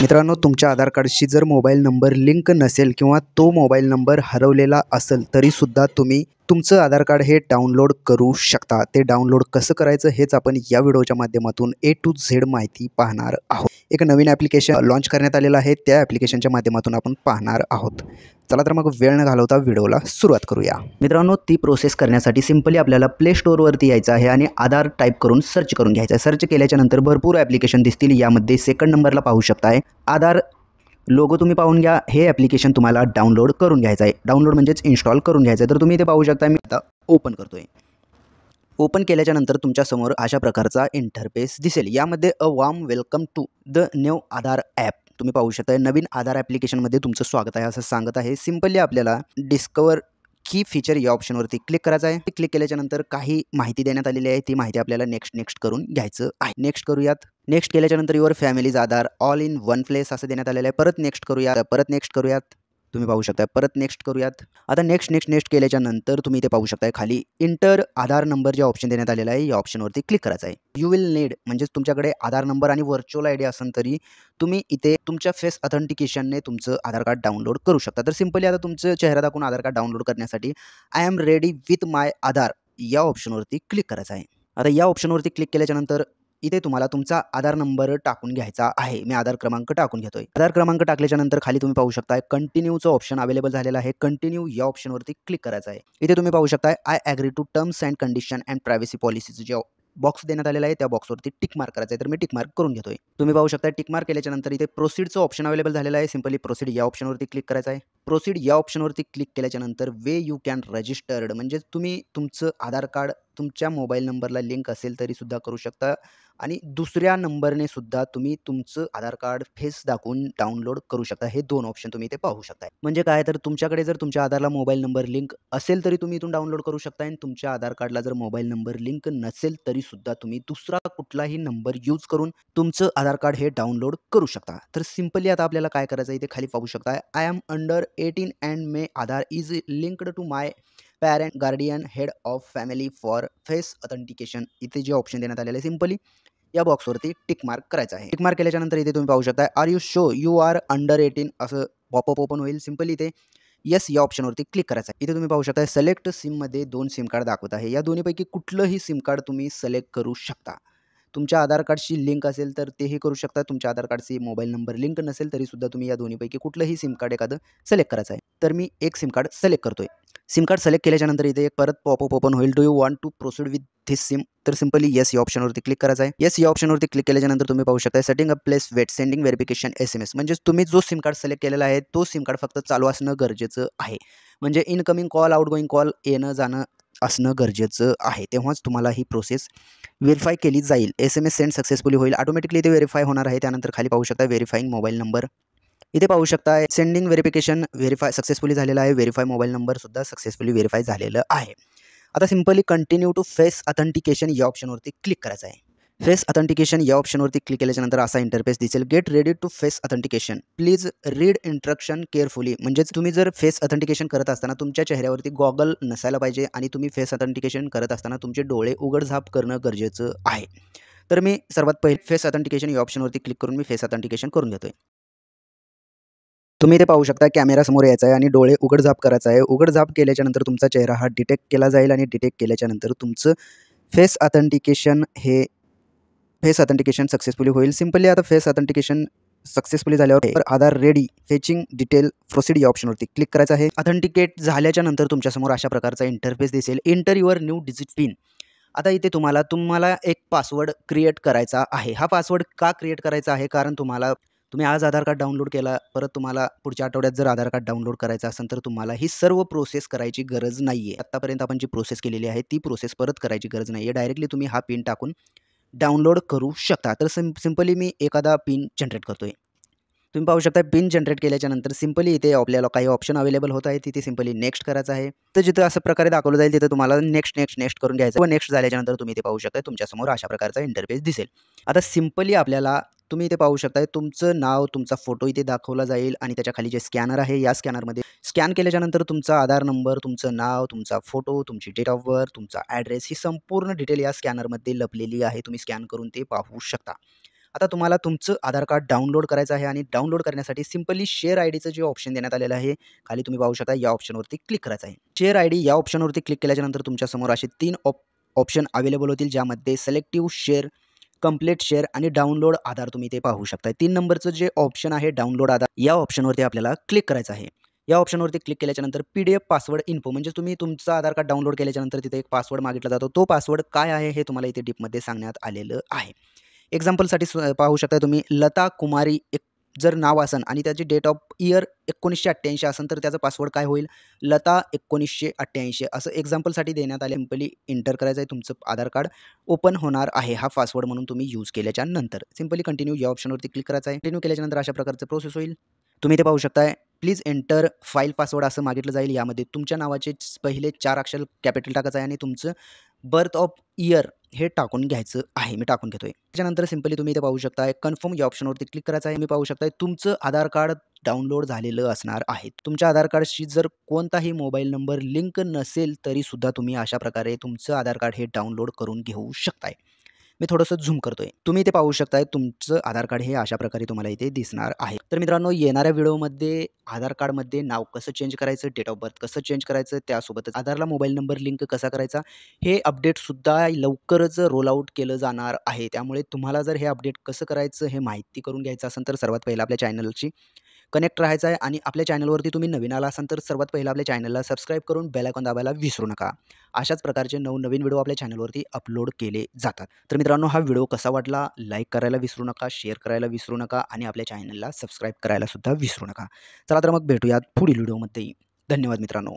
मित्रांनो, तुमच्या आधार कार्डशी जर मोबाईल नंबर लिंक नसेल किंवा तो मोबाईल नंबर हरवलेला असेल तरीसुद्धा तुम्ही तुमचं आधार कार्ड हे डाउनलोड करू शकता. ते डाउनलोड कसं करायचं हेच आपण या व्हिडिओच्या माध्यमातून A to Z माहिती पाहणार आहोत. एक नवीन ॲप्लिकेशन लॉन्च करण्यात आलेलं आहे. त्या ॲप्लिकेशनच्या माध्यमातून आपण पाहणार आहोत. चला तर मग वेळ न घालवता व्हिडिओला सुरुवात करूया. मित्रांनो, ती प्रोसेस करण्यासाठी सिंपली आपल्याला प्ले स्टोअरवरती यायचं आहे आणि आधार टाईप करून सर्च करून घ्यायचं आहे. सर्च केल्याच्या नंतर भरपूर ॲप्लिकेशन दिसतील. यामध्ये सेकंड नंबरला पाहू शकताय आधार लोगो तुम्ही पाहून घ्या. हे ॲप्लिकेशन तुम्हाला डाउनलोड करून घ्यायचं आहे. डाउनलोड म्हणजेच इन्स्टॉल करून घ्यायचं आहे. तर तुम्ही इथे पाहू शकता. मी आता ओपन करतोय. ओपन केल्याच्या नंतर तुमच्यासमोर अशा प्रकारचा इंटरफेस दिसेल. यामध्ये a warm welcome to the new Aadhaar app तुम्ही पाहू शकता. नवीन आधार ॲप्लिकेशनमध्ये तुमचं स्वागत आहे असं सांगत आहे. सिंपली आपल्याला डिस्कवर की फीचर या ऑप्शनवरती क्लिक करायचं आहे. क्लिक केल्याच्या नंतर काही माहिती देण्यात आलेली आहे. ती माहिती आपल्याला नेक्स्ट करून घ्यायचं आहे. नेक्स्ट करूयात. नेक्स्ट केल्याच्या नंतर your families Aadhaar all in one place असं देण्यात आलेलं आहे. परत नेक्स्ट करूयात. तुम्ही पाहू शकता. परत नेक्स्ट करूयात. आता नेक्स्ट केल्याच्या नंतर तुम्ही इथे पाहू शकता खाली इंटर आधार नंबर जे ऑप्शन देण्यात आलेलं आहे या ऑप्शनवरती क्लिक करायचं आहे. यू विल नीड म्हणजेच तुमच्याकडे आधार नंबर आणि व्हर्च्युअल आयडी असेल तरी तुम्ही इथे तुमच्या फेस ऑथेंटिकेशनने तुमचं आधार कार्ड डाउनलोड करू शकता. तर सिंपली आता तुमचं चेहरा दाखवून आधार कार्ड डाउनलोड करण्यासाठी आय एम रेडी विथ माय आधार या ऑप्शनवरती क्लिक करायचं आहे. आता या ऑप्शनवरती क्लिक केल्याच्या नंतर इथे तुम्हाला तुमचा आधार नंबर टाकून घ्यायचा आहे. मी आधार क्रमांक टाकून घेतोय. आधार क्रमांक टाकल्याच्या नंतर खाली तुम्ही पाहू शकता कंटिन्यूचं ऑप्शन अवेलेबल झालेलं आहे. कंटिन्यू या ऑप्शनवरती क्लिक करायचं आहे. इथे तुम्ही पाहू शकता I agree to terms and condition and privacy पॉलिसीचं जे बॉक्स देण्यात आलेला आहे त्या बॉक्सवरती टिक मार्क करायचं आहे. तर मी टिक मार्क करून घेतोय. तुम्ही पाहू शकता टिक मार्क केल्याच्या नंतर इथे प्रोसीडचं ऑप्शन अवेलेबल झालेलं आहे. सिंपली प्रोसीड या ऑप्शनवरती क्लिक करायचं आहे. प्रोसीड या ऑप्शनवरती क्लिक केल्याच्या नंतर वे यू कॅन रजिस्टर्ड म्हणजे तुम्ही तुमचं आधार कार्ड तुमच्या मोबाईल नंबरला लिंक असेल तरीसुद्धा करू शकता आणि दुसऱ्या नंबरने सुद्धा तुम्ही तुमचं आधार कार्ड फेस दाखवून डाउनलोड करू शकता. हे दोन ऑप्शन तुम्ही इथे पाहू शकता. म्हणजे काय तर तुमच्याकडे जर तुमच्या आधारला मोबाईल नंबर लिंक असेल तरी तुम्ही इथून डाउनलोड करू शकता आणि तुमच्या आधार कार्डला जर मोबाईल नंबर लिंक नसेल तरीसुद्धा तुम्ही दुसरा कुठलाही नंबर यूज करून तुमचं आधार कार्ड हे डाउनलोड करू शकता. तर सिंपली आता आपल्याला काय करायचं इथे खाली पाहू शकता I am under 18 and my Aadhaar is linked to my parent guardian head of family for face authentication. इथे जे ऑप्शन देण्यात आलेले सिंपली या बॉक्सवरती टिक मार्क करायचं आहे. टिक मार्क केल्याच्या नंतर इथे तुम्ही पाहू शकता are you sure you are under 18 असं पॉपअप ओपन होईल. सिंपली इथे येस या ऑप्शनवरती क्लिक करायचं आहे. इथे तुम्ही पाहू शकता सिलेक्ट सिममध्ये 2 सिम कार्ड दाखवत आहे. या दोन्हीपैकी कुठलंही सिम कार्ड तुम्ही सिलेक्ट करू शकता. तुमच्या आधार कार्डशी लिंक असेल तर तेही करू शकता. तुमच्या आधार कार्डशी मोबाईल नंबर लिंक नसेल तरीसुद्धा तुम्ही या दोन्हीपैकी कुठलंही सिम कार्ड एखादं सिलेक्ट करायचं आहे. तर मी एक सिम कार्ड सिलेक्ट करतोय. सिम कार्ड सिलेक्ट केल्याच्या नंतर इथे एक परत पॉपअप ओपन होईल. Do you want to proceed with this SIM. तर सिंपली येस या ऑप्शनवरती क्लिक करायचं आहे. येस या ऑप्शनवरती क्लिक केल्याच्या नंतर तुम्ही पाहू शकता setting up please wait sending verification SMS म्हणजे तुम्ही जो सिम कार्ड सिलेक्ट केलेला आहे तो सिम कार्ड फक्त चालू असणं गरजेचं आहे. म्हणजे इनकमिंग कॉल आउटगोईंग कॉल येणं जाणं असणं गरजेचं आहे. तेव्हाच तुम्हाला ही प्रोसेस व्हेरीफाय केली जाईल. SMS सेंड सक्सेसफुली होईल. ऑटोमॅटिकली ते व्हेरीफाय होणार आहे. त्यानंतर खाली पाहू शकता व्हेरीफाईंग मोबाईल नंबर. इथे पाहू शकता सेंडिंग व्हेरिफिकेशन व्हेरीफाय सक्सेसफुली झालेलं आहे. व्हेरीफाय मोबाईल नंबरसुद्धा सक्सेसफुली व्हेरीफाय झालेलं आहे. आता simply continue to face authentication या ऑप्शनवरती क्लिक करायचं आहे. फेस ऑथेंटिकेशन या ऑप्शनवरती क्लिक केल्याच्या नंतर असा इंटरफेस दिसेल. Get ready to face authentication please read instruction carefully. म्हणजेच तुम्ही जर फेस ऑथेंटिकेशन करत असताना तुमच्या चेहऱ्यावरती गॉगल नसायला पाहिजे आणि तुम्ही फेस ऑथेंटिकेशन करत असताना तुमचे डोळे उघडझाप करणं गरजेचं आहे. तर मी सर्वात पहिले फेस ऑथेंटिकेशन या ऑप्शनवरती क्लिक करून मी फेस ऑथेंटिकेशन करून घेतोय. तुम्ही इथे पाहू शकता कॅमेरा समोर यायचा आहे आणि डोळे उघडझाप करायचा आहे. उघडझाप केल्याच्या नंतर तुमचा चेहरा हा डिटेक्ट केला जाईल आणि डिटेक्ट केल्याच्या नंतर तुमचं फेस ऑथेंटिकेशन सक्सेसफुली होईल. सिंपली आता फेस ऑथेंटिकेशन सक्सेसफुली झाल्यावर आधार रेडी फेचिंग डिटेल प्रोसीड या ऑप्शनवरती क्लिक करायचं आहे. ऑथेंटिकेट झाल्याच्या नंतर तुमच्यासमोर अशा प्रकारचा इंटरफेस दिसेल. Enter your new digit pin. आता इथे तुम्हाला एक पासवर्ड क्रिएट करायचा आहे. हा पासवर्ड का क्रिएट करायचा आहे कारण तुम्ही आज आधार कार्ड डाउनलोड केला, परत तुम्हाला पुढच्या आठवड्यात जर आधार कार्ड डाउनलोड करायचं असेल तर तुम्हाला ही सर्व प्रोसेस करायची गरज नाही आहे. आत्तापर्यंत आपण जी प्रोसेस केलेली आहे ती प्रोसेस परत करायची गरज नाही आहे. डायरेक्टली तुम्ही हा पिन टाकून डाउनलोड करू शकता. तर सिंपली मी एखादा पिन जनरेट करतोय. तुम्ही पाहू शकता पिन जनरेट केल्याच्या नंतर सिंपली इथे आपल्याला काही ऑप्शन अवेलेबल होत आहे. तिथे सिंपली नेक्स्ट करायचं आहे. तर जिथं असं प्रकारे दाखवलं जाईल तिथे तुम्हाला नेक्स्ट करून घ्यायचं व नेक्स्ट झाल्याच्या नंतर तुम्ही इथे पाहू शकता तुमच्यासमोर अशा प्रकारचा इंटरफेस दिसेल. आता सिंपली आपल्याला तुम्ही इथे पाहू शकता तुमचं नाव, तुमचा फोटो इथे दाखवला जाईल आणि त्याच्या खाली जे स्कॅनर आहे या स्कॅनरमध्ये स्कॅन केल्याच्या नंतर तुमचा आधार नंबर, तुमचं नाव, तुमचा फोटो, तुमची डेट ऑफ बर्थ, तुमचा ॲड्रेस ही संपूर्ण डिटेल या स्कॅनरमध्ये लपलेली आहे. तुम्ही स्कॅन करून ते पाहू शकता. आता तुम्हाला तुमचं आधार कार्ड डाउनलोड करायचं आहे आणि डाउनलोड करण्यासाठी सिंपली शेअर आयडीचं जे ऑप्शन देण्यात आलेलं आहे, खाली तुम्ही पाहू शकता या ऑप्शनवरती क्लिक करायचं आहे. शेअर आयडी या ऑप्शनवरती क्लिक केल्याच्यानंतर तुमच्यासमोर असे 3 ऑप्शन अवेलेबल होतील, ज्यामध्ये सिलेक्टिव्ह शेअर, कंप्लीट शेअर आणि डाउनलोड आधार तुम्ही ते पाहू शकता. 3 नंबरचं जे ऑप्शन आहे डाउनलोड आधार, या ऑप्शनवरती आपल्याला क्लिक करायचं आहे. या ऑप्शनवरती क्लिक केल्याच्यानंतर पी-डी-एफ पासवर्ड इन्फो, म्हणजे तुम्ही तुमचं आधार कार्ड डाउनलोड केल्याच्यानंतर तिथे एक पासवर्ड मागितला जातो. तो पासवर्ड काय आहे हे तुम्हाला इथे डीपमध्ये सांगण्यात आलेलं आहे. एक्झाम्पलसाठी पाहू शकता तुम्ही लता कुमारी एक जर नाव असेल आणि त्याची डेट ऑफ इयर 1988 असेल तर त्याचा पासवर्ड काय होईल, लता 1988 असं एक्झाम्पलसाठी देण्यात आले. सिंपली एंटर करायचं आहे, तुमचं आधार कार्ड ओपन होणार आहे हा पासवर्ड म्हणून तुम्ही यूज केल्याच्या नंतर. सिंपली कंटिन्यू या ऑप्शनवरती क्लिक करायचं आहे. कंटिन्यू केल्याच्यानंतर अशा प्रकारचं प्रोसेस होईल. तुम्ही ते पाहू शकताय. प्लीज एंटर फाईल पासवर्ड असं मागितलं जाईल. यामध्ये तुमच्या नावाचे पहिले 4 अक्षर कॅपिटल टाकायचं आहे आणि तुमचं बर्थ ऑफ इयर हे टाकून घ्यायचं आहे. मी टाकून घेतोय. त्याच्यानंतर सिंपली तुम्ही इथे पाहू शकताय कन्फर्म या ऑप्शनवरती क्लिक करायचं आहे. मी पाहू शकताय तुमचं आधार कार्ड डाउनलोड झालेलं असणार आहे. तुमच्या आधार कार्डशी जर कोणताही मोबाईल नंबर लिंक नसेल तरीसुद्धा तुम्ही अशा प्रकारे तुमचं आधार कार्ड हे डाउनलोड करून घेऊ शकताय. मी थोडंसं झूम करतोय. तुम्ही इथे पाहू शकताय तुमचं आधार कार्ड हे अशा प्रकारे तुम्हाला इथे दिसणार आहे. तर मित्रांनो, येणाऱ्या व्हिडिओमध्ये आधार कार्डमध्ये नाव कसं चेंज करायचं, डेट ऑफ बर्थ कसं चेंज करायचं, त्यासोबतच आधारला मोबाईल नंबर लिंक कसा करायचा, हे अपडेटसुद्धा लवकरच रोल आउट केलं जाणार आहे. त्यामुळे तुम्हाला जर हे अपडेट कसं करायचं हे माहिती करून घ्यायचं असेल तर सर्वात पहिलं आपल्या चॅनलशी कनेक्ट राहायचं आहे आणि आपल्या चॅनलवरती तुम्ही नवीन आला असाल तर सर्वात पहिलं आपल्या चॅनलला सबस्क्राईब करून बेल आयकॉन दाबायला विसरू नका. अशाच प्रकारचे नवनवीन व्हिडिओ आपल्या चॅनलवरती अपलोड केले जातात. तर मित्रांनो, हा व्हिडिओ कसा वाटला लाईक करायला विसरू नका, शेअर करायला विसरू नका आणि आपल्या चॅनलला सबस्क्राईब करायला सुद्धा विसरू नका. चला तर मग भेटूयात पुढील व्हिडिओमध्ये. धन्यवाद मित्रांनो.